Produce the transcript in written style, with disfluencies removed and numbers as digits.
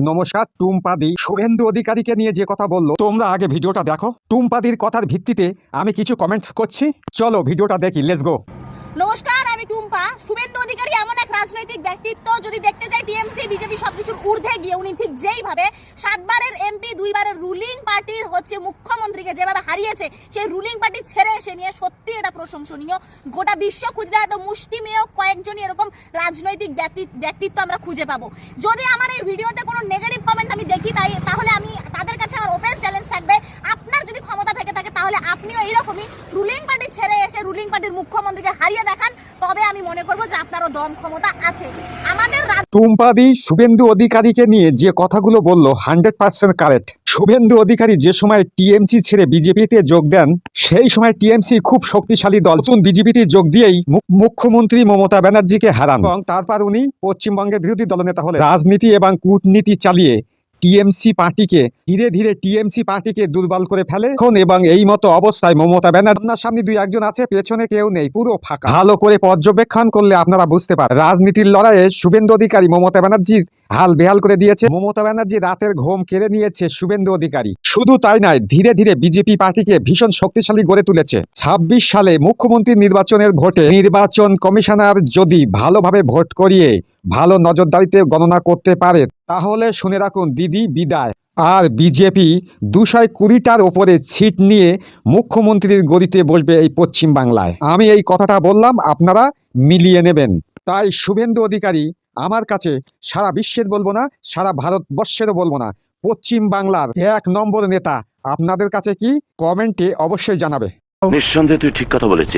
নমস্কার। টুম্পাদি শুভেন্দু অধিকারীকে নিয়ে যে কথা বললো, তোমরা আগে ভিডিওটা দেখো। টুম্পাদির কথার ভিত্তিতে আমি কিছু কমেন্টস করছি, চলো ভিডিওটা দেখি, লেটস গো। নমস্কার, আমি টুম্পা। শুভেন্দু অধিকারী এমন এক রাজনৈতিক ব্যক্তিত্ব, যদি দেখতে যাই টিএমসি বিজেপি সবকিছুর ঊর্ধ্বে গিয়ে উনি ঠিক যেইভাবে 7 বারের এমপি 2 বারের রুলিং পার্টির মুখ্যমন্ত্রীকে যেভাবে হারিয়েছে, সেই রুলিং পার্টি ছেড়ে এসে নিয়ে সত্যি এটা প্রশংসনীয়। গোটা বিশ্ব খুঁজলে এত মুষ্টিমেয় কয়েকজনই এরকম রাজনৈতিক ব্যক্তিত্ব আমরা খুঁজে পাবো। যদি আমার এই ভিডিওতে কোনো নেগেটিভ কমেন্ট আমি দেখি তাহলে আমি তাদের কাছে আমার ওপেন চ্যালেঞ্জ থাকবে, আপনার যদি ক্ষমতা থাকে তাহলে আপনিও এইরকমই রুলিং পার্টি ছেড়ে এসে রুলিং পার্টির মুখ্যমন্ত্রীকে হারিয়ে দেখান, তবে আমি মনে করবো যে আপনারও দম ক্ষমতা আছে। আমাদের টুম্পাদি শুভেন্দু অধিকারীকে নিয়ে যে কথাগুলো বললো 100% কারেক্ট। শুভেন্দু অধিকারী যে সময় টিএমসি ছেড়ে বিজেপিতে যোগ দেন, সেই সময় টিএমসি খুব শক্তিশালী দল, বিজেপিতে যোগ দিয়েই মুখ্যমন্ত্রী মমতা ব্যানার্জিকে হারান এবং তারপর উনি পশ্চিমবঙ্গের বিরোধী দলনেতা হলেন। রাজনীতি এবং কূটনীতি চালিয়ে টিএমসি পার্টিকে ধীরে ধীরে দুর্বল করে ফেলে এবং এই মতো অবস্থায় মমতা ব্যানার্জির সামনে 2-1 জন আছে, পেছনে কেউ নেই, পুরো ফাঁকা। ভালো করে পর্যবেক্ষণ করলে আপনারা বুঝতে পারেন রাজনীতির লড়াইয়ে শুভেন্দু অধিকারী মমতা ব্যানার্জির হাল বেহাল করে দিয়েছে। মমতা ব্যানার্জি রাতের ঘুম কেড়ে নিয়েছে শুভেন্দু অধিকারী। শুধু তাই নয়, ধীরে ধীরে বিজেপি পার্টিকে ভীষণ শক্তিশালী গড়ে তুলেছে। 26 সালে মুখ্যমন্ত্রী নির্বাচনের ভোটে নির্বাচন কমিশনার যদি ভালোভাবে ভোট করিয়ে ভালো নজরদারিতে গণনা করতে পারে, তাহলে শুনে রাখুন, দিদি বিদায়। আর বিজেপি 220টার ওপরে সিট নিয়ে মুখ্যমন্ত্রীর গদিতে বসবে এই পশ্চিম বাংলায়। আমি এই কথাটা বললাম, আপনারা মিলিয়ে নেবেন। তাই শুভেন্দু অধিকারী আমার কাছে সারা বিশ্বের বলবো না, সারা ভারতবর্ষেরও বলবো না, পশ্চিম বাংলার 1 নম্বর নেতা। আপনাদের কাছে কি? কমেন্টে অবশ্যই জানাবে। নিঃসন্দেহে তুই ঠিক কথা বলেছিস।